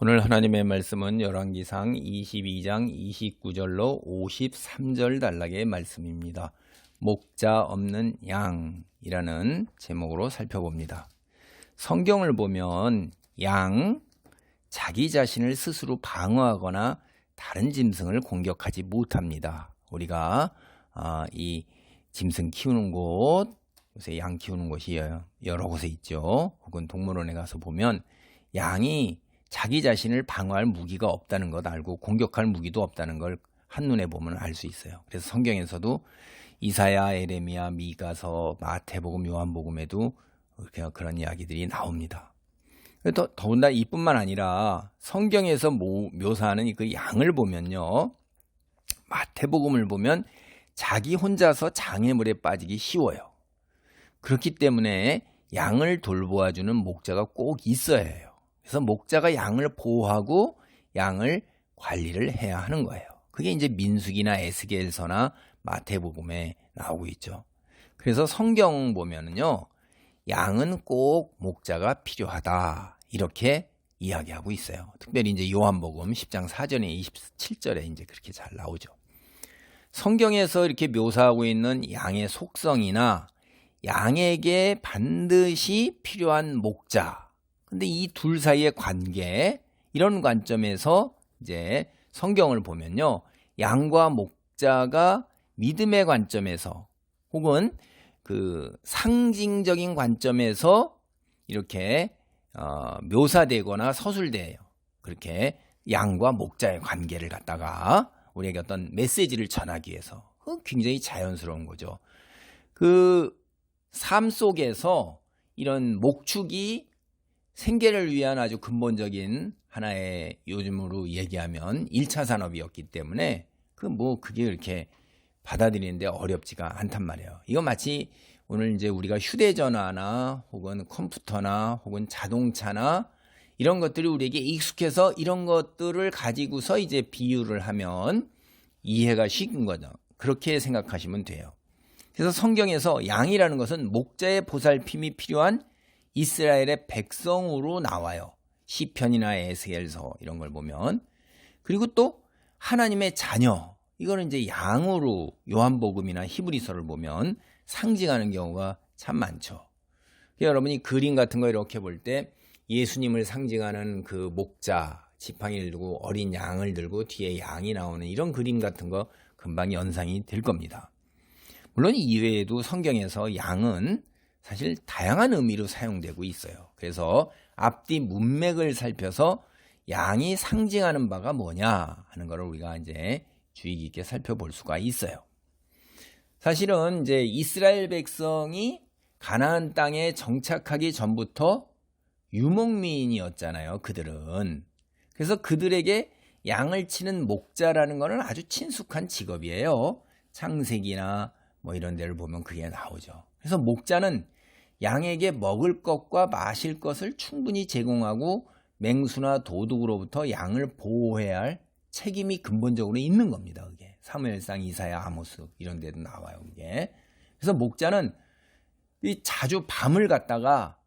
오늘 하나님의 말씀은 열왕기상 22장 29절로 53절 단락의 말씀입니다. 목자 없는 양이라는 제목으로 살펴봅니다. 성경을 보면 양, 자기 자신을 스스로 방어하거나 다른 짐승을 공격하지 못합니다. 우리가 이 짐승 키우는 곳, 요새 양 키우는 곳이 여러 곳에 있죠. 혹은 동물원에 가서 보면 양이 자기 자신을 방어할 무기가 없다는 것 알고 공격할 무기도 없다는 걸 한눈에 보면 알 수 있어요. 그래서 성경에서도 이사야, 에레미야, 미가서, 마태복음, 요한복음에도 그런 이야기들이 나옵니다. 더군다나 이뿐만 아니라 성경에서 묘사하는 그 양을 보면요, 마태복음을 보면 자기 혼자서 장애물에 빠지기 쉬워요. 그렇기 때문에 양을 돌보아주는 목자가 꼭 있어야 해요. 그래서 목자가 양을 보호하고 양을 관리를 해야 하는 거예요. 그게 이제 민수기나 에스겔서나 마태복음에 나오고 있죠. 그래서 성경 보면은요, 양은 꼭 목자가 필요하다 이렇게 이야기하고 있어요. 특별히 이제 요한복음 10장 4절에 27절에 이제 그렇게 잘 나오죠. 성경에서 이렇게 묘사하고 있는 양의 속성이나 양에게 반드시 필요한 목자, 근데 이 둘 사이의 관계, 이런 관점에서 이제 성경을 보면요, 양과 목자가 믿음의 관점에서 혹은 그 상징적인 관점에서 이렇게 묘사되거나 서술돼요. 그렇게 양과 목자의 관계를 갖다가 우리에게 어떤 메시지를 전하기 위해서 굉장히 자연스러운 거죠. 그 삶 속에서 이런 목축이 생계를 위한 아주 근본적인 하나의, 요즘으로 얘기하면 1차 산업이었기 때문에 그게 그렇게 받아들이는데 어렵지가 않단 말이에요. 이거 마치 오늘 이제 우리가 휴대전화나 혹은 컴퓨터나 혹은 자동차나 이런 것들이 우리에게 익숙해서 이런 것들을 가지고서 이제 비유를 하면 이해가 쉬운 거죠. 그렇게 생각하시면 돼요. 그래서 성경에서 양이라는 것은 목자의 보살핌이 필요한 이스라엘의 백성으로 나와요. 시편이나 에스겔서 이런 걸 보면. 그리고 또 하나님의 자녀, 이거는 이제 양으로 요한복음이나 히브리서를 보면 상징하는 경우가 참 많죠. 여러분이 그림 같은 거 이렇게 볼 때 예수님을 상징하는 그 목자, 지팡이를 들고 어린 양을 들고 뒤에 양이 나오는 이런 그림 같은 거 금방 연상이 될 겁니다. 물론 이외에도 성경에서 양은 사실 다양한 의미로 사용되고 있어요. 그래서 앞뒤 문맥을 살펴서 양이 상징하는 바가 뭐냐 하는 것을 우리가 이제 주의 깊게 살펴볼 수가 있어요. 사실은 이제 이스라엘 백성이 가나안 땅에 정착하기 전부터 유목민이었잖아요. 그들은. 그래서 그들에게 양을 치는 목자라는 것은 아주 친숙한 직업이에요. 창세기나 이런 데를 보면 그게 나오죠. 그래서 목자는 양에게 먹을 것과 마실 것을 충분히 제공하고 맹수나 도둑으로부터 양을 보호해야 할 책임이 근본적으로 있는 겁니다. 그게 사무엘상, 이사야, 아모스 이런 데도 나와요. 그게. 그래서 목자는 자주 밤을 갖다가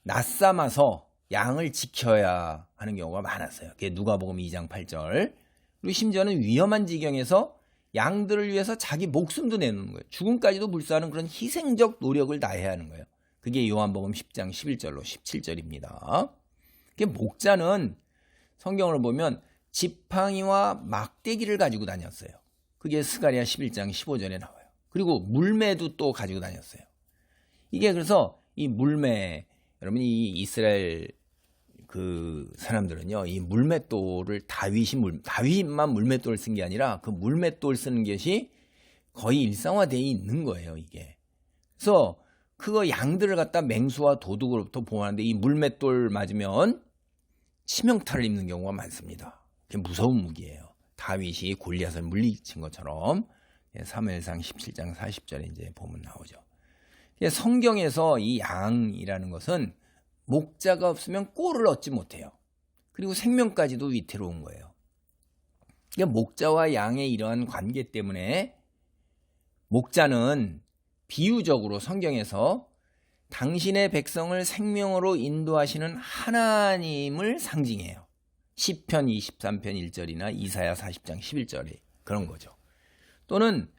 낮삼아서 양을 지켜야 하는 경우가 많았어요. 그게 누가복음 2장 8절. 그리고 심지어는 위험한 지경에서 양들을 위해서 자기 목숨도 내놓는 거예요. 죽음까지도 불사하는 그런 희생적 노력을 다해야 하는 거예요. 그게 요한복음 10장 11절로 17절입니다. 목자는 성경을 보면 지팡이와 막대기를 가지고 다녔어요. 그게 스가랴 11장 15절에 나와요. 그리고 물매도 또 가지고 다녔어요. 이게 그래서 이 물매, 여러분 이 이스라엘 그 사람들은요, 이 물맷돌을 다윗만 물맷돌을 쓴 게 아니라 그 물맷돌 쓰는 것이 거의 일상화되어 있는 거예요, 이게. 그래서 그거 양들을 갖다 맹수와 도둑으로부터 보호하는데 이 물맷돌 맞으면 치명타를 입는 경우가 많습니다. 그게 무서운 무기예요. 다윗이 골리앗을 물리친 것처럼 사무엘상 17장 40절에 이제 보면 나오죠. 성경에서 이 양이라는 것은 목자가 없으면 꼴을 얻지 못해요. 그리고 생명까지도 위태로운 거예요. 그러니까 목자와 양의 이러한 관계 때문에 목자는 비유적으로 성경에서 당신의 백성을 생명으로 인도하시는 하나님을 상징해요. 시편 23편 1절이나 이사야 40장 11절에 그런 거죠. 또는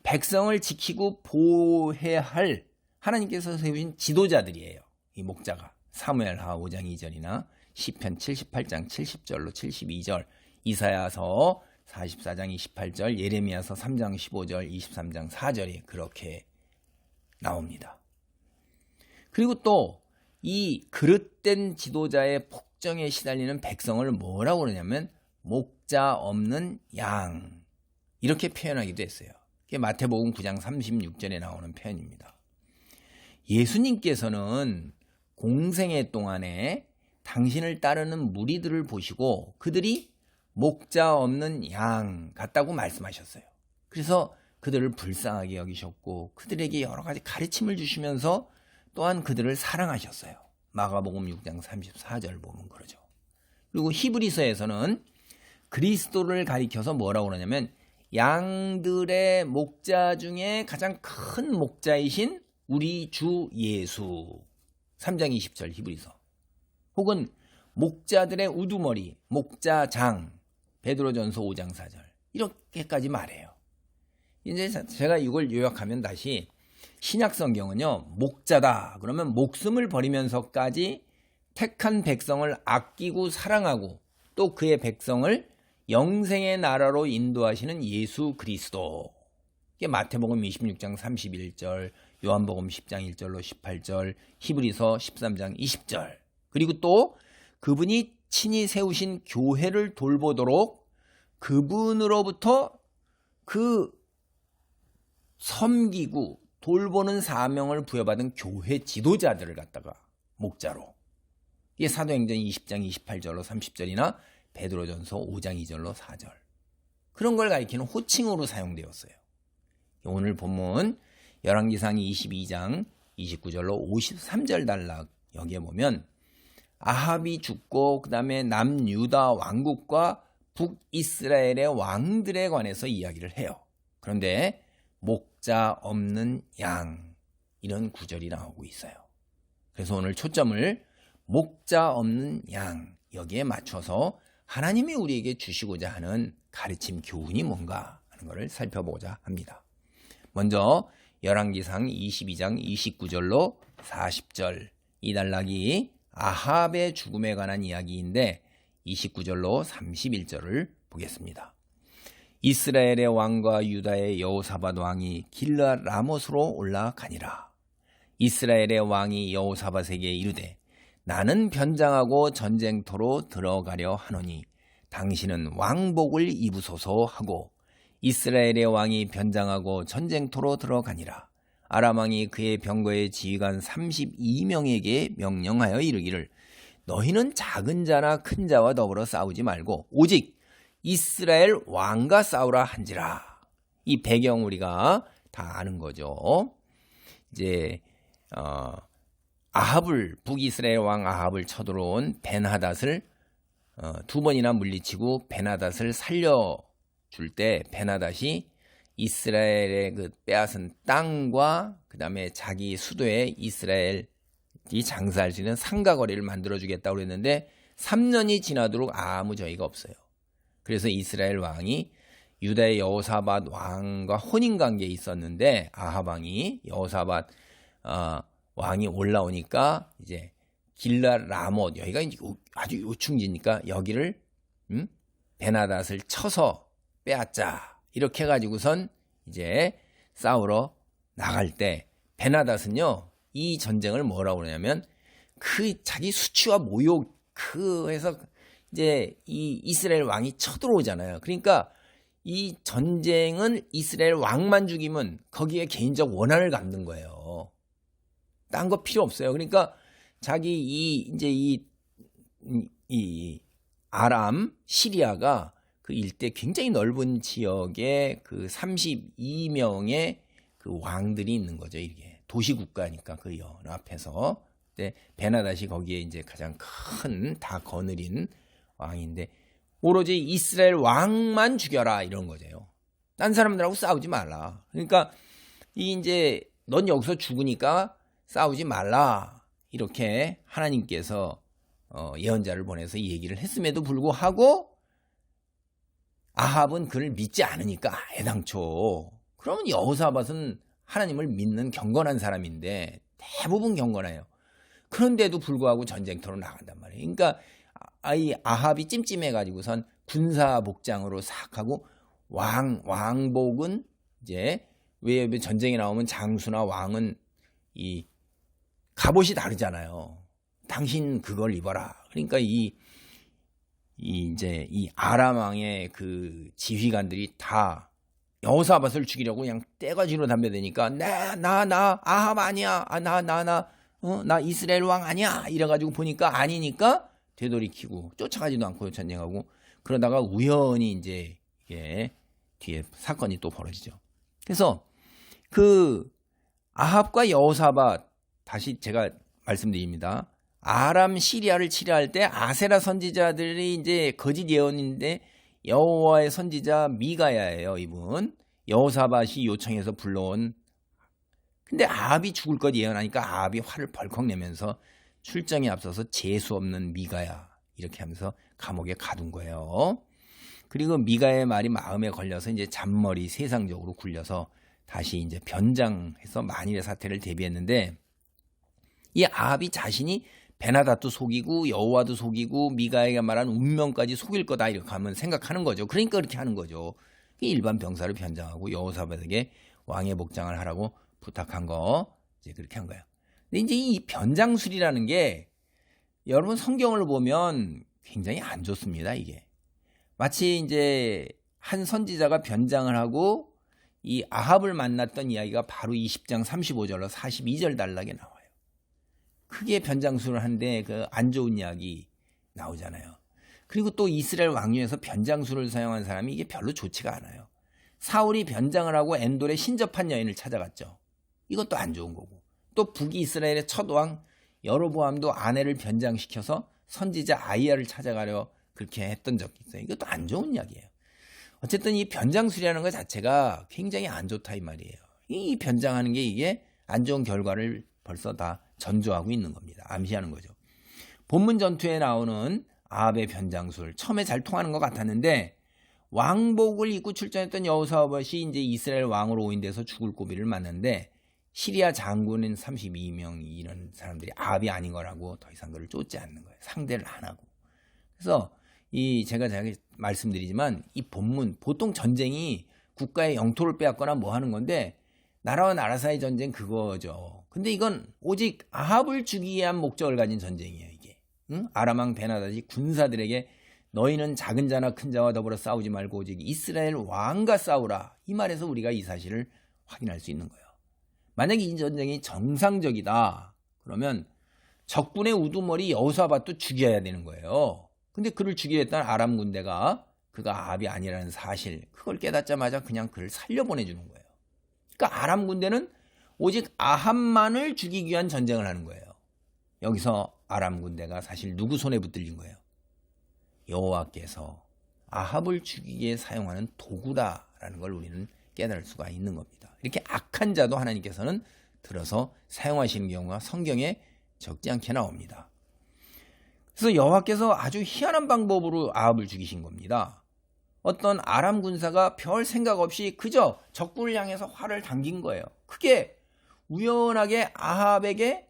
백성을 지키고 보호해야 할 하나님께서 세우신 지도자들이에요. 이 목자가 사무엘하 5장 2절이나 시편 78장 70절로 72절, 이사야서 44장 28절, 예레미야서 3장 15절, 23장 4절이 그렇게 나옵니다. 그리고 또 이 그릇된 지도자의 폭정에 시달리는 백성을 뭐라고 그러냐면 목자 없는 양, 이렇게 표현하기도 했어요. 이게 마태복음 9장 36절에 나오는 표현입니다. 예수님께서는 공생애 동안에 당신을 따르는 무리들을 보시고 그들이 목자 없는 양 같다고 말씀하셨어요. 그래서 그들을 불쌍하게 여기셨고 그들에게 여러 가지 가르침을 주시면서 또한 그들을 사랑하셨어요. 마가복음 6장 34절 보면 그러죠. 그리고 히브리서에서는 그리스도를 가리켜서 뭐라고 그러냐면 양들의 목자 중에 가장 큰 목자이신 우리 주 예수, 3장 20절 히브리서, 혹은 목자들의 우두머리, 목자장, 베드로전서 5장 4절, 이렇게까지 말해요. 이제 제가 이걸 요약하면 다시 신약 성경은요, 목자다 그러면 목숨을 버리면서까지 택한 백성을 아끼고 사랑하고 또 그의 백성을 영생의 나라로 인도하시는 예수 그리스도, 이게 마태복음 26장 31절, 요한복음 10장 1절로 18절, 히브리서 13장 20절, 그리고 또 그분이 친히 세우신 교회를 돌보도록 그분으로부터 그 섬기고 돌보는 사명을 부여받은 교회 지도자들을 갖다가 목자로, 이게 사도행전 20장 28절로 30절이나 베드로전서 5장 2절로 4절, 그런 걸 가리키는 호칭으로 사용되었어요. 오늘 본문 열왕기상 22장 29절로 53절 단락, 여기에 보면 아합이 죽고 그 다음에 남유다 왕국과 북이스라엘의 왕들에 관해서 이야기를 해요. 그런데 목자 없는 양, 이런 구절이 나오고 있어요. 그래서 오늘 초점을 목자 없는 양, 여기에 맞춰서 하나님이 우리에게 주시고자 하는 가르침 교훈이 뭔가 하는 것을 살펴보고자 합니다. 먼저 열왕기상 22장 29절로 40절, 이 단락이 아합의 죽음에 관한 이야기인데 29절로 31절을 보겠습니다. 이스라엘의 왕과 유다의 여호사밧 왕이 길르앗 라못으로 올라가니라. 이스라엘의 왕이 여호사밧에게 이르되 나는 변장하고 전쟁터로 들어가려 하노니 당신은 왕복을 입으소서 하고, 이스라엘의 왕이 변장하고 전쟁터로 들어가니라. 아람 왕이 그의 병거의 지휘관 32명에게 명령하여 이르기를 너희는 작은 자나 큰 자와 더불어 싸우지 말고 오직 이스라엘 왕과 싸우라 한지라. 이 배경 우리가 다 아는 거죠. 이제 아합을, 북이스라엘 왕 아합을 쳐들어온 벤하닷을 두 번이나 물리치고 벤하닷을 살려줄 때 벤하닷이 이스라엘의 그 빼앗은 땅과 그 다음에 자기 수도에 이스라엘이 장사할 수 있는 상가거리를 만들어주겠다고 그랬는데 3년이 지나도록 아무 저희가 없어요. 그래서 이스라엘 왕이 유다의 여호사밧 왕과 혼인관계에 있었는데 아합 왕이 여호사밧 왕이 올라오니까 이제 길르앗 라못, 여기가 아주 요충지니까 여기를 벤하닷을 쳐서 빼앗자, 이렇게 해가지고선 이제 싸우러 나갈 때 벤하닷은요 이 전쟁을 뭐라고 그러냐면 그 자기 수치와 모욕, 해서 이제 이 이스라엘 왕이 쳐들어오잖아요. 그러니까 이 전쟁은 이스라엘 왕만 죽이면 거기에 개인적 원한을 갖는 거예요. 딴 거 필요 없어요. 그러니까 자기 이 아람, 시리아가 그 일대 굉장히 넓은 지역에 그 32명의 그 왕들이 있는 거죠. 이게 도시 국가니까 그 연합해서. 근데 벤하닷이 거기에 이제 가장 큰 다 거느린 왕인데 오로지 이스라엘 왕만 죽여라 이런 거죠. 딴 사람들하고 싸우지 말라. 그러니까 이제 넌 여기서 죽으니까 싸우지 말라, 이렇게 하나님께서 예언자를 보내서 얘기를 했음에도 불구하고 아합은 그를 믿지 않으니까 애당초. 그러면 여호사밧은 하나님을 믿는 경건한 사람인데 대부분 경건해요. 그런데도 불구하고 전쟁터로 나간단 말이에요. 그러니까 이 아합이 찜찜해가지고선 군사 복장으로 싹 하고 왕복은 이제 왜 전쟁에 나오면 장수나 왕은 이 갑옷이 다르잖아요. 당신 그걸 입어라. 그러니까 이제 이 아람 왕의 그 지휘관들이 다 여호사밧을 죽이려고 그냥 떼가지로 담배대니까 나 아합 아니야. 나 이스라엘 왕 아니야. 이래가지고 보니까 아니니까 되돌이키고 쫓아가지도 않고 전쟁하고 그러다가 우연히 이제 이게 뒤에 사건이 또 벌어지죠. 그래서 그 아합과 여호사밧 다시 제가 말씀드립니다. 아람 시리아를 치려할 때 아세라 선지자들이 이제 거짓 예언인데 여호와의 선지자 미가야예요. 이분 여호사밧이 요청해서 불러온. 근데 아합이 죽을 것 예언하니까 아합이 화를 벌컥 내면서 출정에 앞서서 재수 없는 미가야 이렇게 하면서 감옥에 가둔 거예요. 그리고 미가의 말이 마음에 걸려서 이제 잔머리 세상적으로 굴려서 다시 이제 변장해서 만일의 사태를 대비했는데 이 아합이 자신이 베나닷도 속이고 여호와도 속이고 미가에게 말한 운명까지 속일 거다 이렇게 하면 생각하는 거죠. 그러니까 그렇게 하는 거죠. 일반 병사를 변장하고 여호사밧에게 왕의 복장을 하라고 부탁한 거 이제 그렇게 한 거예요. 근데 이제 이 변장술이라는 게 여러분 성경을 보면 굉장히 안 좋습니다. 이게 마치 이제 한 선지자가 변장을 하고 이 아합을 만났던 이야기가 바로 20장 35절로 42절 단락에 나와요. 크게 변장술을 하는데 그 안 좋은 이야기 나오잖아요. 그리고 또 이스라엘 왕궁에서 변장술을 사용한 사람이 이게 별로 좋지가 않아요. 사울이 변장을 하고 엔돌에 신접한 여인을 찾아갔죠. 이것도 안 좋은 거고. 또 북이스라엘의 첫 왕 여로보암도 아내를 변장시켜서 선지자 아이야를 찾아가려 그렇게 했던 적이 있어요. 이것도 안 좋은 이야기예요. 어쨌든 이 변장술이라는 것 자체가 굉장히 안 좋다 이 말이에요. 이 변장하는 게 이게 안 좋은 결과를 벌써 다 전조하고 있는 겁니다. 암시하는 거죠. 본문 전투에 나오는 아합의 변장술 처음에 잘 통하는 것 같았는데 왕복을 입고 출전했던 여호사밧이 이제 이스라엘 왕으로 오인돼서 죽을 고비를 맞는데 시리아 장군인 32명이 이런 사람들이 아합이 아닌 거라고 더 이상 그를 쫓지 않는 거예요. 상대를 안 하고. 그래서 제가 말씀드리지만 이 본문 보통 전쟁이 국가의 영토를 빼앗거나 뭐 하는 건데 나라와 나라 사이 전쟁 그거죠. 근데 이건 오직 아합을 죽이기 위한 목적을 가진 전쟁이에요. 이게 아람 왕 베나닷이 군사들에게 너희는 작은 자나 큰 자와 더불어 싸우지 말고 오직 이스라엘 왕과 싸우라. 이 말에서 우리가 이 사실을 확인할 수 있는 거예요. 만약에 이 전쟁이 정상적이다. 그러면 적군의 우두머리 여호사밧도 죽여야 되는 거예요. 근데 그를 죽이겠다는 아람 군대가 그가 아합이 아니라는 사실 그걸 깨닫자마자 그냥 그를 살려보내주는 거예요. 그러니까 아람 군대는 오직 아합만을 죽이기 위한 전쟁을 하는 거예요. 여기서 아람 군대가 사실 누구 손에 붙들린 거예요? 여호와께서 아합을 죽이기에 사용하는 도구다라는 걸 우리는 깨달을 수가 있는 겁니다. 이렇게 악한 자도 하나님께서는 들어서 사용하시는 경우가 성경에 적지 않게 나옵니다. 그래서 여호와께서 아주 희한한 방법으로 아합을 죽이신 겁니다. 어떤 아람 군사가 별 생각 없이 그저 적군을 향해서 활을 당긴 거예요. 그게 우연하게 아합에게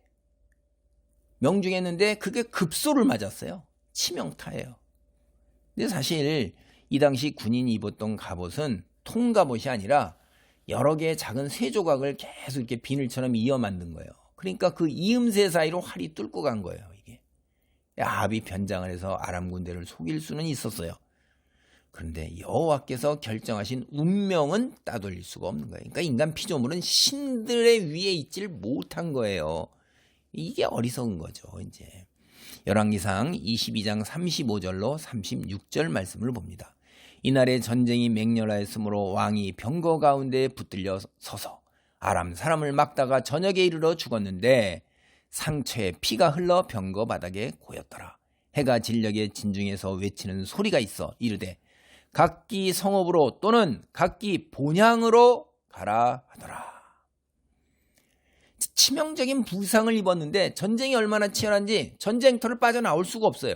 명중했는데 그게 급소를 맞았어요. 치명타예요. 근데 사실 이 당시 군인이 입었던 갑옷은 통갑옷이 아니라 여러 개의 작은 쇠 조각을 계속 이렇게 비늘처럼 이어 만든 거예요. 그러니까 그 이음새 사이로 활이 뚫고 간 거예요. 이게 아합이 변장을 해서 아람 군대를 속일 수는 있었어요. 그런데 여호와께서 결정하신 운명은 따돌릴 수가 없는 거예요. 그러니까 인간 피조물은 신들의 위에 있지를 못한 거예요. 이게 어리석은 거죠. 이제 열왕기상 22장 35절로 36절 말씀을 봅니다. 이날에 전쟁이 맹렬하였으므로 왕이 병거 가운데 붙들려 서서 아람 사람을 막다가 저녁에 이르러 죽었는데 상처에 피가 흘러 병거 바닥에 고였더라. 해가 진력에 진중에서 외치는 소리가 있어 이르되 각기 성읍으로 또는 각기 본향으로 가라 하더라. 치명적인 부상을 입었는데 전쟁이 얼마나 치열한지 전쟁터를 빠져나올 수가 없어요.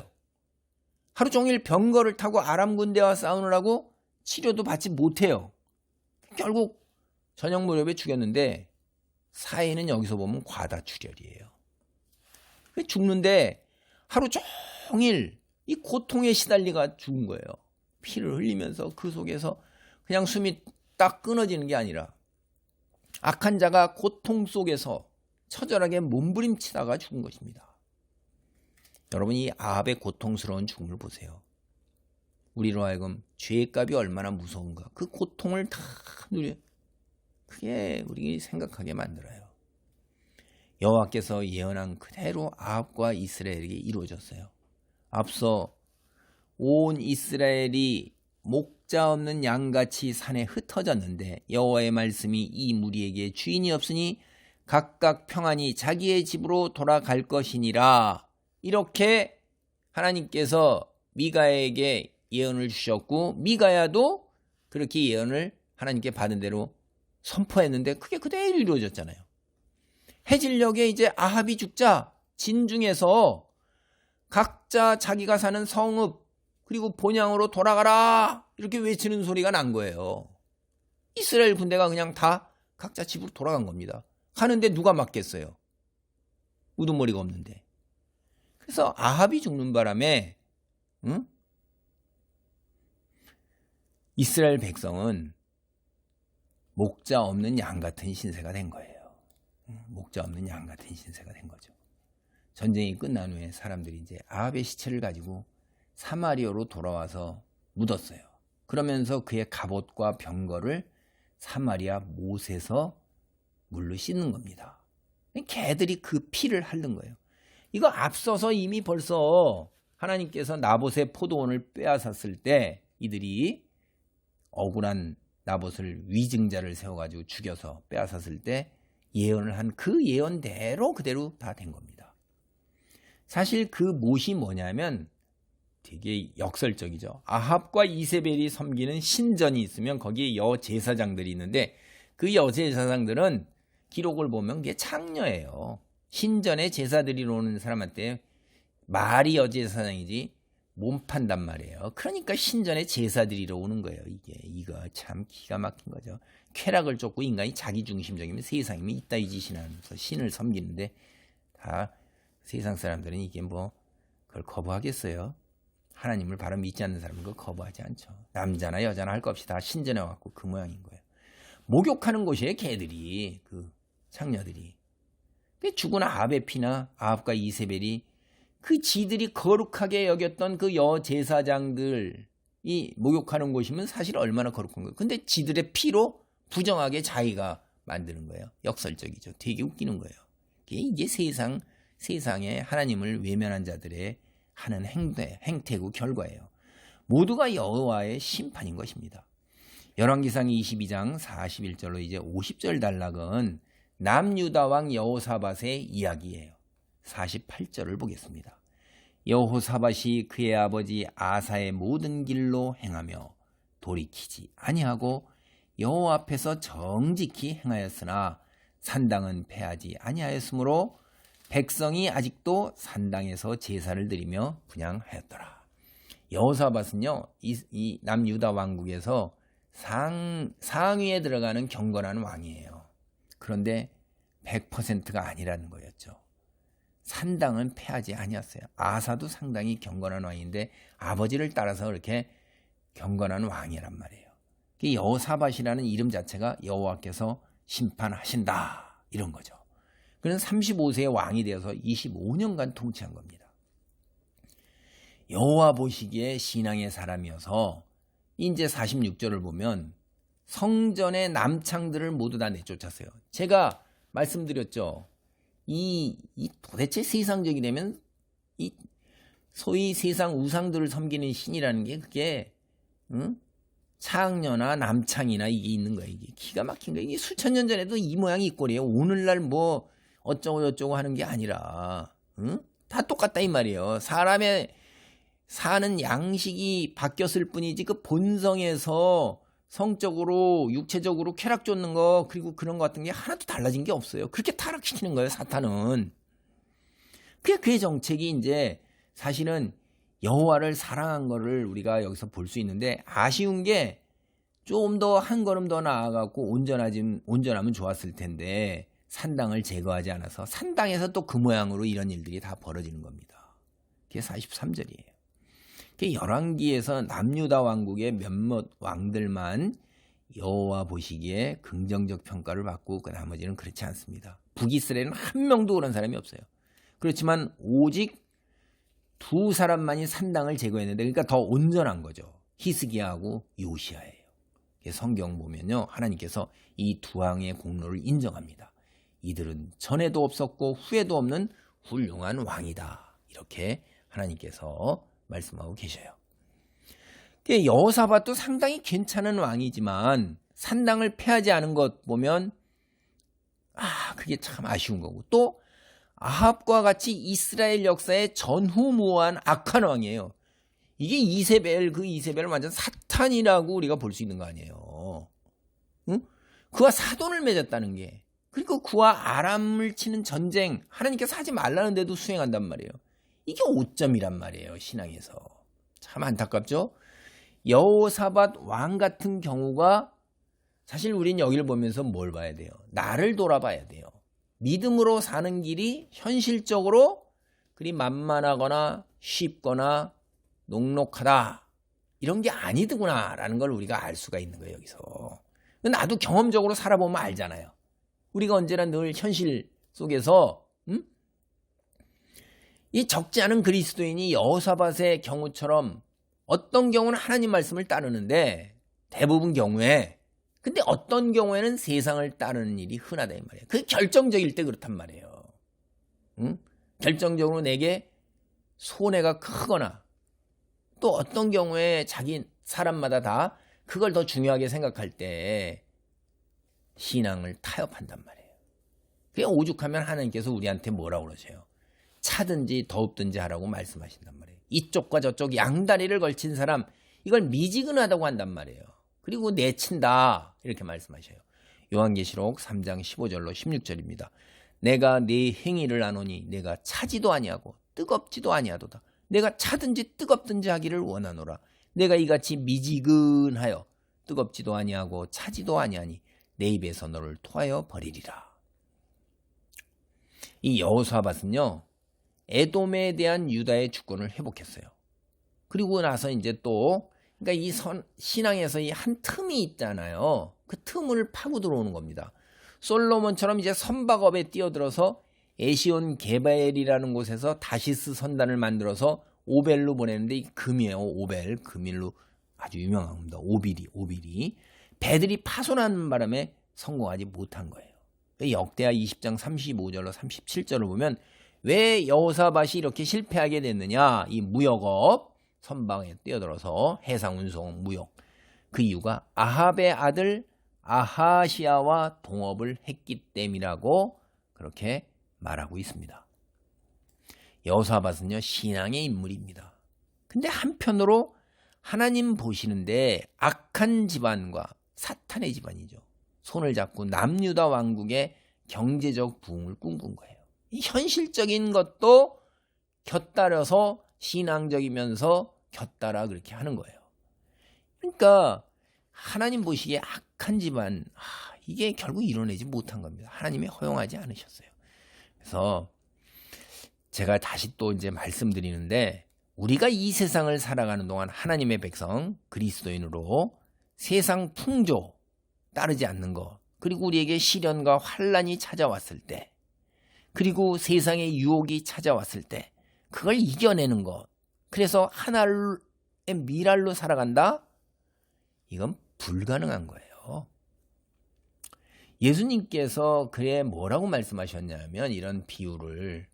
하루 종일 병거를 타고 아람 군대와 싸우느라고 치료도 받지 못해요. 결국 저녁 무렵에 죽였는데 사인은 여기서 보면 과다출혈이에요. 죽는데 하루 종일 이 고통에 시달리가 죽은 거예요. 피를 흘리면서 그 속에서 그냥 숨이 딱 끊어지는 게 아니라 악한 자가 고통 속에서 처절하게 몸부림치다가 죽은 것입니다. 여러분, 이 아합의 고통스러운 죽음을 보세요. 우리로 하여금 죄의 값이 얼마나 무서운가. 그 고통을 다 누려 그게 우리 생각하게 만들어요. 여호와께서 예언한 그대로 아합과 이스라엘에게 이루어졌어요. 앞서 온 이스라엘이 목자 없는 양같이 산에 흩어졌는데 여호와의 말씀이 이 무리에게 주인이 없으니 각각 평안히 자기의 집으로 돌아갈 것이니라. 이렇게 하나님께서 미가야에게 예언을 주셨고 미가야도 그렇게 예언을 하나님께 받은 대로 선포했는데 그게 그대로 이루어졌잖아요. 해질녘에 이제 아합이 죽자 진중에서 각자 자기가 사는 성읍 그리고 본향으로 돌아가라 이렇게 외치는 소리가 난 거예요. 이스라엘 군대가 그냥 다 각자 집으로 돌아간 겁니다. 가는데 누가 막겠어요? 우두머리가 없는데. 그래서 아합이 죽는 바람에 이스라엘 백성은 목자 없는 양 같은 신세가 된 거예요. 목자 없는 양 같은 신세가 된 거죠. 전쟁이 끝난 후에 사람들이 이제 아합의 시체를 가지고 사마리아로 돌아와서 묻었어요. 그러면서 그의 갑옷과 병거를 사마리아 못에서 물로 씻는 겁니다. 개들이 그 피를 핥는 거예요. 이거 앞서서 이미 벌써 하나님께서 나봇의 포도원을 빼앗았을 때 이들이 억울한 나봇을 위증자를 세워가지고 죽여서 빼앗았을 때 예언을 한 그 예언대로 그대로 다 된 겁니다. 사실 그 못이 뭐냐면 되게 역설적이죠. 아합과 이세벨이 섬기는 신전이 있으면 거기에 여제사장들이 있는데 그 여제사장들은 기록을 보면 그게 창녀예요. 신전에 제사 드리러 오는 사람한테 말이 여제사장이지 몸 판단 말이에요. 그러니까 신전에 제사 드리러 오는 거예요. 이거 참 기가 막힌 거죠. 쾌락을 쫓고 인간이 자기 중심적이면 세상이면 이따위 짓이나 하면서 신을 섬기는데 다 세상 사람들은 이게 뭐 그걸 거부하겠어요. 하나님을 바로 믿지 않는 사람은 그걸 거부하지 않죠. 남자나 여자나 할 것 없이 다 신전에 왔고 그 모양인 거예요. 목욕하는 곳이에요. 개들이 그 창녀들이. 죽은 아합의 피나 아합과 이세벨이 그 지들이 거룩하게 여겼던 그 여제사장들이 목욕하는 곳이면 사실 얼마나 거룩한 거예요. 근데 지들의 피로 부정하게 자기가 만드는 거예요. 역설적이죠. 되게 웃기는 거예요. 이게 세상에 하나님을 외면한 자들의 하는 행태고 결과예요. 모두가 여호와의 심판인 것입니다. 열왕기상 22장 41절로 이제 50절 단락은 남유다 왕 여호사밧의 이야기예요. 48절을 보겠습니다. 여호사밧이 그의 아버지 아사의 모든 길로 행하며 돌이키지 아니하고 여호와 앞에서 정직히 행하였으나 산당은 패하지 아니하였으므로 백성이 아직도 산당에서 제사를 드리며 분향하였더라. 여호사밧은요, 이 남유다 왕국에서 상위에 들어가는 경건한 왕이에요. 그런데 100%가 아니라는 거였죠. 산당은 패하지 아니었어요. 아사도 상당히 경건한 왕인데 아버지를 따라서 그렇게 경건한 왕이란 말이에요. 여호사밧이라는 이름 자체가 여호와께서 심판하신다 이런 거죠. 그는 35세의 왕이 되어서 25년간 통치한 겁니다. 여호와 보시기에 신앙의 사람이어서 이제 46절을 보면 성전의 남창들을 모두 다 내쫓았어요. 제가 말씀드렸죠. 도대체 세상적이라면 이 소위 세상 우상들을 섬기는 신이라는 게 그게 창녀나 남창이나 이게 있는 거예요. 이게 기가 막힌 거예요. 이게 수천 년 전에도 이 모양이 이 꼴이에요. 오늘날 뭐 어쩌고 저쩌고 하는 게 아니라 다 똑같다 이 말이에요. 사람의 사는 양식이 바뀌었을 뿐이지 그 본성에서 성적으로 육체적으로 쾌락 쫓는 거 그리고 그런 거 같은 게 하나도 달라진 게 없어요. 그렇게 타락시키는 거예요, 사탄은. 그의 정책이 이제 사실은 여호와를 사랑한 거를 우리가 여기서 볼 수 있는데, 아쉬운 게 좀 더 한 걸음 더 나아가고 온전하면 좋았을 텐데 산당을 제거하지 않아서 산당에서 또 그 모양으로 이런 일들이 다 벌어지는 겁니다. 그게 43절이에요. 열왕기에서 남유다 왕국의 몇몇 왕들만 여호와 보시기에 긍정적 평가를 받고 그 나머지는 그렇지 않습니다. 북이스라엘은 한 명도 그런 사람이 없어요. 그렇지만 오직 두 사람만이 산당을 제거했는데, 그러니까 더 온전한 거죠. 히스기야하고 요시야예요. 성경 보면요, 하나님께서 이 두 왕의 공로를 인정합니다. 이들은 전에도 없었고 후에도 없는 훌륭한 왕이다, 이렇게 하나님께서 말씀하고 계셔요. 여호사밧도 상당히 괜찮은 왕이지만 산당을 폐하지 않은 것 보면 그게 참 아쉬운 거고, 또 아합과 같이 이스라엘 역사의 전후무한 악한 왕이에요. 이게 이세벨은 완전 사탄이라고 우리가 볼 수 있는 거 아니에요. 응? 그와 사돈을 맺었다는 게, 그리고 그와 아람을 치는 전쟁 하나님께서 하지 말라는데도 수행한단 말이에요. 이게 오점이란 말이에요, 신앙에서. 참 안타깝죠? 여호사밧 왕 같은 경우가 사실 우린 여기를 보면서 뭘 봐야 돼요? 나를 돌아봐야 돼요. 믿음으로 사는 길이 현실적으로 그리 만만하거나 쉽거나 녹록하다, 이런 게 아니더구나라는 걸 우리가 알 수가 있는 거예요, 여기서. 나도 경험적으로 살아보면 알잖아요. 우리가 언제나 늘 현실 속에서 이 적지 않은 그리스도인이 여호사밧의 경우처럼 어떤 경우는 하나님 말씀을 따르는데, 대부분 경우에, 근데 어떤 경우에는 세상을 따르는 일이 흔하다 이 말이에요. 그게 결정적일 때 그렇단 말이에요. 결정적으로 내게 손해가 크거나, 또 어떤 경우에 자기 사람마다 다 그걸 더 중요하게 생각할 때 신앙을 타협한단 말이에요. 그게 오죽하면 하나님께서 우리한테 뭐라고 그러세요? 차든지 더웁든지 하라고 말씀하신단 말이에요. 이쪽과 저쪽 양다리를 걸친 사람, 이걸 미지근하다고 한단 말이에요. 그리고 내친다, 이렇게 말씀하셔요. 요한계시록 3장 15절로 16절입니다. 내가 네 행위를 아노니 내가 차지도 아니하고 뜨겁지도 아니하도다. 내가 차든지 뜨겁든지 하기를 원하노라. 내가 이같이 미지근하여 뜨겁지도 아니하고 차지도 아니하니 내 입에서 너를 토하여 버리리라. 이 여호사밧은요, 에돔에 대한 유다의 주권을 회복했어요. 그리고 나서 이제 또, 그러니까 이 신앙에서 이 한 틈이 있잖아요. 그 틈을 파고 들어오는 겁니다. 솔로몬처럼 이제 선박업에 뛰어들어서 에시온 게발이라는 곳에서 다시스 선단을 만들어서 오벨로 보내는데, 이 금이에요. 오벨, 금일로 아주 유명한 겁니다. 오빌이 배들이 파손하는 바람에 성공하지 못한 거예요. 역대하 20장 35절로 37절을 보면 왜 여호사밧이 이렇게 실패하게 됐느냐, 이 무역업, 선박에 뛰어들어서 해상 운송 무역, 그 이유가 아합의 아들 아하시아와 동업을 했기 때문이라고 그렇게 말하고 있습니다. 여호사밧은요, 신앙의 인물입니다. 근데 한편으로 하나님 보시는데 악한 집안과 사탄의 집안이죠. 손을 잡고 남유다 왕국의 경제적 부흥을 꿈꾼 거예요. 이 현실적인 것도 곁따라서 신앙적이면서 곁따라 그렇게 하는 거예요. 그러니까 하나님 보시기에 악한 집안, 이게 결국 이뤄내지 못한 겁니다. 하나님이 허용하지 않으셨어요. 그래서 제가 다시 또 이제 말씀드리는데, 우리가 이 세상을 살아가는 동안 하나님의 백성, 그리스도인으로 세상 풍조 따르지 않는 것, 그리고 우리에게 시련과 환란이 찾아왔을 때, 그리고 세상의 유혹이 찾아왔을 때 그걸 이겨내는 것, 그래서 하나의 미랄로 살아간다? 이건 불가능한 거예요. 예수님께서 그래 뭐라고 말씀하셨냐면, 이런 비유를,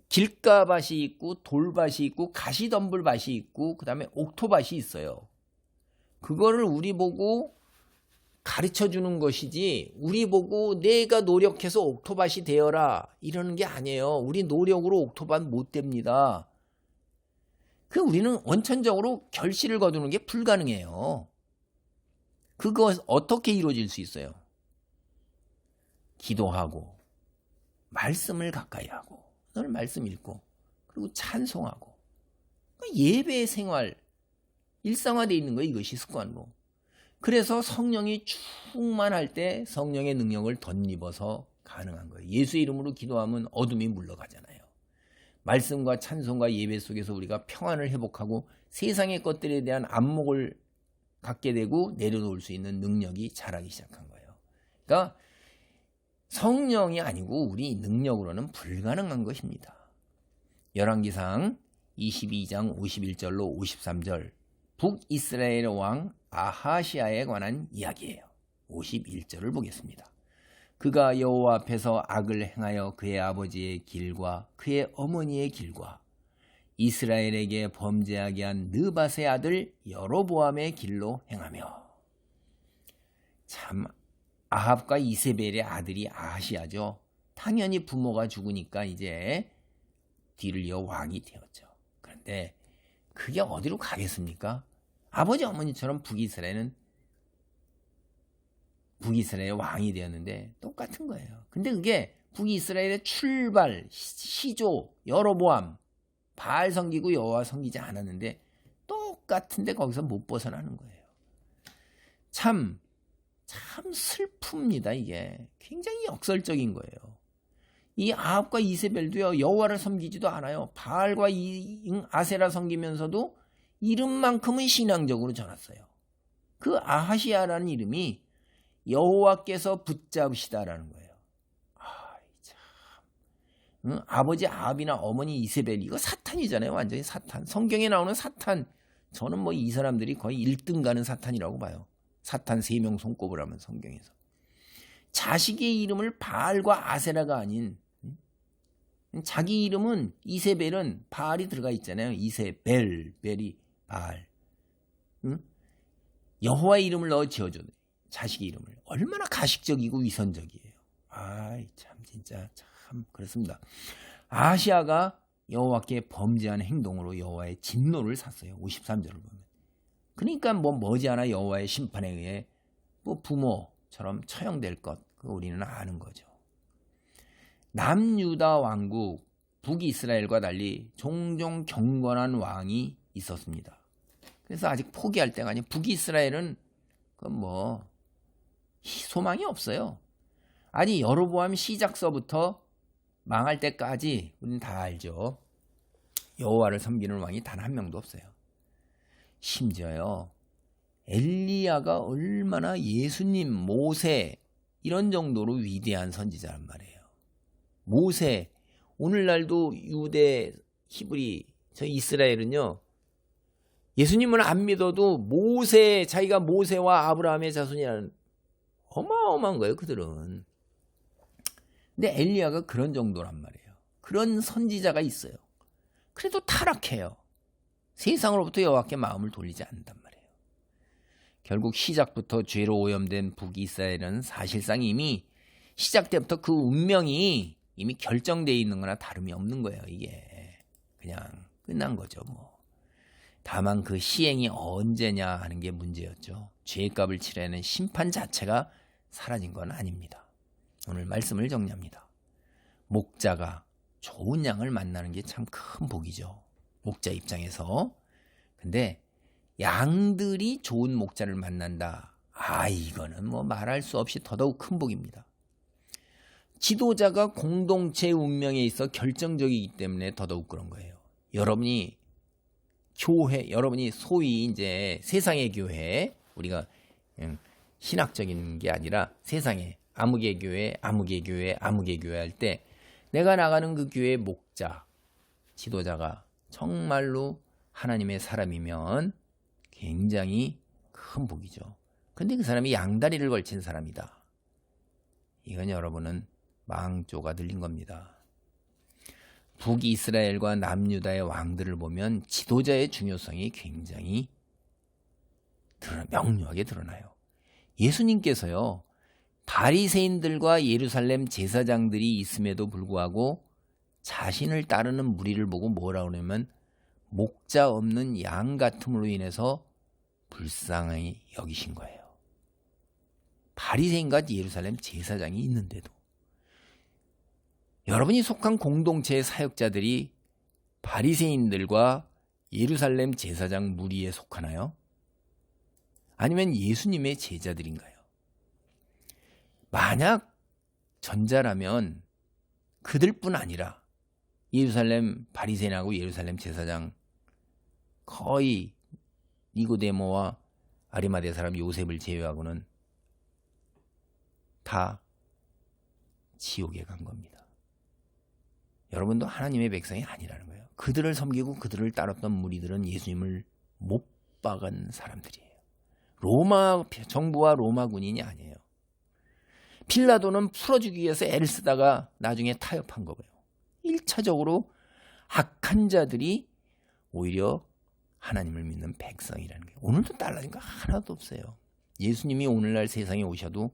길가밭이 있고 돌밭이 있고 가시덤불밭이 있고 그 다음에 옥토밭이 있어요. 그거를 우리 보고 가르쳐 주는 것이지, 우리 보고 내가 노력해서 옥토밭이 되어라 이러는 게 아니에요. 우리 노력으로 옥토밭 못 됩니다. 우리는 원천적으로 결실을 거두는 게 불가능해요. 그거 어떻게 이루어질 수 있어요? 기도하고 말씀을 가까이 하고 늘 말씀 읽고 그리고 찬송하고 예배 생활 일상화되어 있는 거예요. 이것이 습관으로. 그래서 성령이 충만할 때 성령의 능력을 덧입어서 가능한 거예요. 예수의 이름으로 기도하면 어둠이 물러가잖아요. 말씀과 찬송과 예배 속에서 우리가 평안을 회복하고 세상의 것들에 대한 안목을 갖게 되고 내려놓을 수 있는 능력이 자라기 시작한 거예요. 그러니까 성령이 아니고 우리 능력으로는 불가능한 것입니다. 열왕기상 22장 51절로 53절 북이스라엘 왕 아하시아에 관한 이야기예요. 51절을 보겠습니다. 그가 여호와 앞에서 악을 행하여 그의 아버지의 길과 그의 어머니의 길과 이스라엘에게 범죄하게 한 느밧의 아들 여로보암의 길로 행하며. 참 아합과 이세벨의 아들이 아하시아죠. 당연히 부모가 죽으니까 이제 뒤를 이어 왕이 되었죠. 그런데 그게 어디로 가겠습니까? 아버지 어머니처럼 북이스라엘의 왕이 되었는데 똑같은 거예요. 근데 그게 북이스라엘의 출발, 시조, 여로보암, 바알 섬기고 여호와 섬기지 않았는데 똑같은데 거기서 못 벗어나는 거예요. 참 슬픕니다. 이게 굉장히 역설적인 거예요. 이 아합과 이세벨도요, 여호와를 섬기지도 않아요. 바알과 아세라 섬기면서도 이름만큼은 신앙적으로 전했어요. 그 아하시아라는 이름이 여호와께서 붙잡으시다라는 거예요. 아버지 아합이나 어머니 이세벨, 이거 사탄이잖아요. 완전히 사탄. 성경에 나오는 사탄. 저는 뭐 이 사람들이 거의 1등 가는 사탄이라고 봐요. 사탄 3명 손꼽으라면 성경에서. 자식의 이름을 바알과 아세라가 아닌, 자기 이름은 이세벨은 바알이 들어가 있잖아요. 이세벨, 벨이 바알. 여호와의 이름을 넣어 지어줘. 자식의 이름을. 얼마나 가식적이고 위선적이에요. 참 진짜 참 그렇습니다. 아하시아가 여호와께 범죄한 행동으로 여호와의 진노를 샀어요. 53절을 보면. 그러니까 머지않아 여호와의 심판에 의해 부모처럼 처형될 것, 우리는 아는 거죠. 남유다 왕국 북이스라엘과 달리 종종 경건한 왕이 있었습니다. 그래서 아직 포기할 때가 아니에요. 북이스라엘은 소망이 없어요. 아니 여로보암 시작서부터 망할 때까지 우리는 다 알죠. 여호와를 섬기는 왕이 단 한 명도 없어요. 심지어요, 엘리야가 얼마나 예수님, 모세 이런 정도로 위대한 선지자란 말이에요. 모세, 오늘날도 유대, 히브리, 저희 이스라엘은요, 예수님을 안 믿어도 자기가 모세와 아브라함의 자손이라는 어마어마한 거예요, 그들은. 근데 엘리야가 그런 정도란 말이에요. 그런 선지자가 있어요. 그래도 타락해요. 세상으로부터 여호와께 마음을 돌리지 않는단 말이에요. 결국 시작부터 죄로 오염된 북이스라엘은 사실상 이미 시작 때부터 그 운명이 이미 결정되어 있는 거나 다름이 없는 거예요. 이게 그냥 끝난 거죠. 다만 그 시행이 언제냐 하는 게 문제였죠. 죄값을 치러야 하는 심판 자체가 사라진 건 아닙니다. 오늘 말씀을 정리합니다. 목자가 좋은 양을 만나는 게 참 큰 복이죠. 목자 입장에서. 근데 양들이 좋은 목자를 만난다. 이거는 말할 수 없이 더더욱 큰 복입니다. 지도자가 공동체 운명에 있어 결정적이기 때문에 더더욱 그런 거예요. 여러분이 소위 이제 세상의 교회, 우리가 신학적인 게 아니라 세상에 아무개 교회 할 때 내가 나가는 그 교회의 목자, 지도자가 정말로 하나님의 사람이면 굉장히 큰 복이죠. 근데 그 사람이 양다리를 걸친 사람이다. 이건 여러분은 망조가 들린 겁니다. 북이스라엘과 남유다의 왕들을 보면 지도자의 중요성이 굉장히 명료하게 드러나요. 예수님께서요, 바리새인들과 예루살렘 제사장들이 있음에도 불구하고 자신을 따르는 무리를 보고 뭐라고 하냐면 목자 없는 양 같음으로 인해서 불쌍히 여기신 거예요. 바리새인과 예루살렘 제사장이 있는데도 여러분이 속한 공동체의 사역자들이 바리새인들과 예루살렘 제사장 무리에 속하나요? 아니면 예수님의 제자들인가요? 만약 전자라면 그들뿐 아니라 예루살렘 바리새인하고 예루살렘 제사장 거의 니고데모와 아리마대 사람 요셉을 제외하고는 다 지옥에 간 겁니다. 여러분도 하나님의 백성이 아니라는 거예요. 그들을 섬기고 그들을 따랐던 무리들은 예수님을 못 박은 사람들이에요. 로마 정부와 로마 군인이 아니에요. 빌라도는 풀어주기 위해서 애를 쓰다가 나중에 타협한 거고요. 1차적으로 악한 자들이 오히려 하나님을 믿는 백성이라는 거예요. 오늘도 달라진 거 하나도 없어요. 예수님이 오늘날 세상에 오셔도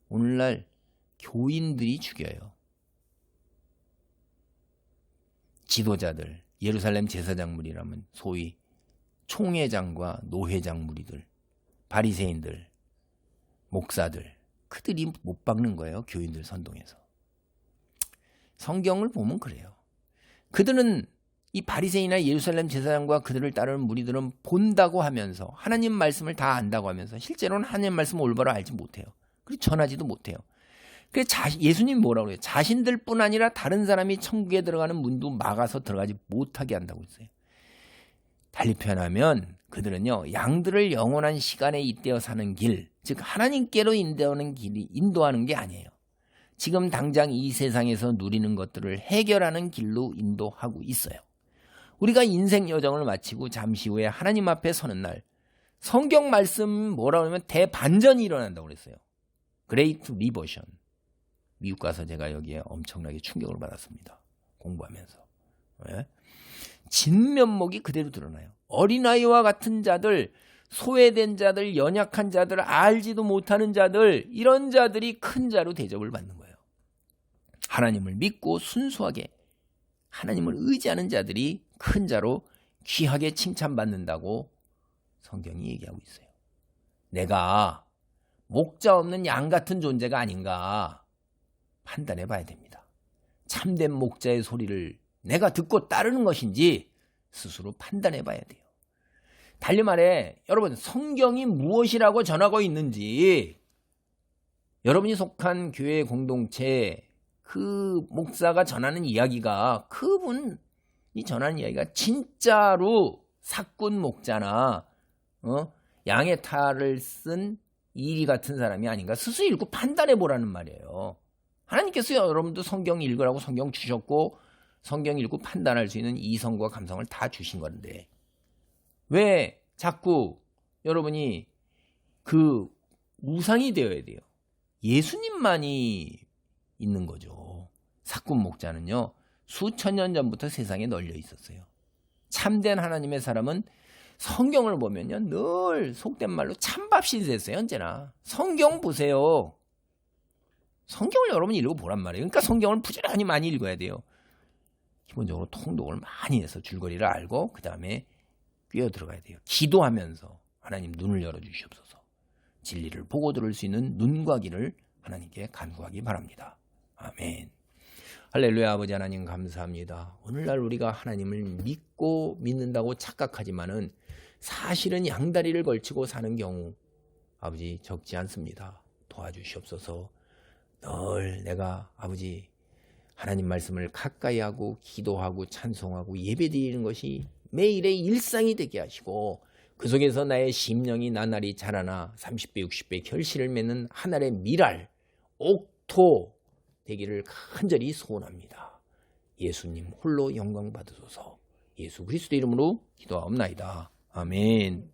오늘날 교인들이 죽여요. 지도자들, 예루살렘 제사장 무리라면 소위 총회장과 노회장 무리들, 바리새인들, 목사들, 그들이 못 박는 거예요. 교인들 선동해서. 성경을 보면 그래요. 그들은 이 바리새인이나 예루살렘 제사장과 그들을 따르는 무리들은 본다고 하면서 하나님 말씀을 다 안다고 하면서 실제로는 하나님 말씀을 올바로 알지 못해요. 그리고 전하지도 못해요. 그래서 예수님이 뭐라고 그래요? 자신들뿐 아니라 다른 사람이 천국에 들어가는 문도 막아서 들어가지 못하게 한다고 했어요. 달리 표현하면 그들은요, 양들을 영원한 시간에 잇대어 사는 길, 즉 하나님께로 인도하는 게 아니에요. 지금 당장 이 세상에서 누리는 것들을 해결하는 길로 인도하고 있어요. 우리가 인생 여정을 마치고 잠시 후에 하나님 앞에 서는 날, 성경 말씀 뭐라고 하면 대반전이 일어난다고 그랬어요. 그레이트 리버션. 미국 가서 제가 여기에 엄청나게 충격을 받았습니다. 공부하면서. 네? 진면목이 그대로 드러나요. 어린아이와 같은 자들, 소외된 자들, 연약한 자들, 알지도 못하는 자들, 이런 자들이 큰 자로 대접을 받는 거예요. 하나님을 믿고 순수하게 하나님을 의지하는 자들이 큰 자로 귀하게 칭찬받는다고 성경이 얘기하고 있어요. 내가 목자 없는 양 같은 존재가 아닌가 판단해 봐야 됩니다. 참된 목자의 소리를 내가 듣고 따르는 것인지 스스로 판단해 봐야 돼요. 달리 말해 여러분, 성경이 무엇이라고 전하고 있는지 여러분이 속한 교회 공동체 그 목사가 전하는 이야기가, 그분이 전하는 이야기가 진짜로 사꾼 목자나 양의 탈을 쓴 이리 같은 사람이 아닌가 스스로 읽고 판단해 보라는 말이에요. 하나님께서 여러분도 성경 읽으라고 성경 주셨고 성경 읽고 판단할 수 있는 이성과 감성을 다 주신 건데 왜 자꾸 여러분이 그 우상이 되어야 돼요? 예수님만이 있는 거죠. 사꾼 목자는요, 수천 년 전부터 세상에 널려 있었어요. 참된 하나님의 사람은 성경을 보면요, 늘 속된 말로 찬밥 신세였어요. 언제나 성경 보세요. 성경을 여러분이 읽어보란 말이에요. 그러니까 성경을 부지런히 많이 읽어야 돼요. 기본적으로 통독을 많이 해서 줄거리를 알고 그 다음에 끼어 들어가야 돼요. 기도하면서 하나님 눈을 열어주시옵소서. 진리를 보고 들을 수 있는 눈과 귀를 하나님께 간구하기 바랍니다. 아멘. 할렐루야. 아버지 하나님 감사합니다. 오늘날 우리가 하나님을 믿고 믿는다고 착각하지만은 사실은 양다리를 걸치고 사는 경우 아버지 적지 않습니다. 도와주시옵소서. 늘 내가 아버지 하나님 말씀을 가까이 하고 기도하고 찬송하고 예배드리는 것이 매일의 일상이 되게 하시고 그 속에서 나의 심령이 나날이 자라나 30배 60배 결실을 맺는 하늘의 미랄 옥토 되기를 간절히 소원합니다. 예수님 홀로 영광 받으소서. 예수 그리스도 이름으로 기도하옵나이다. 아멘.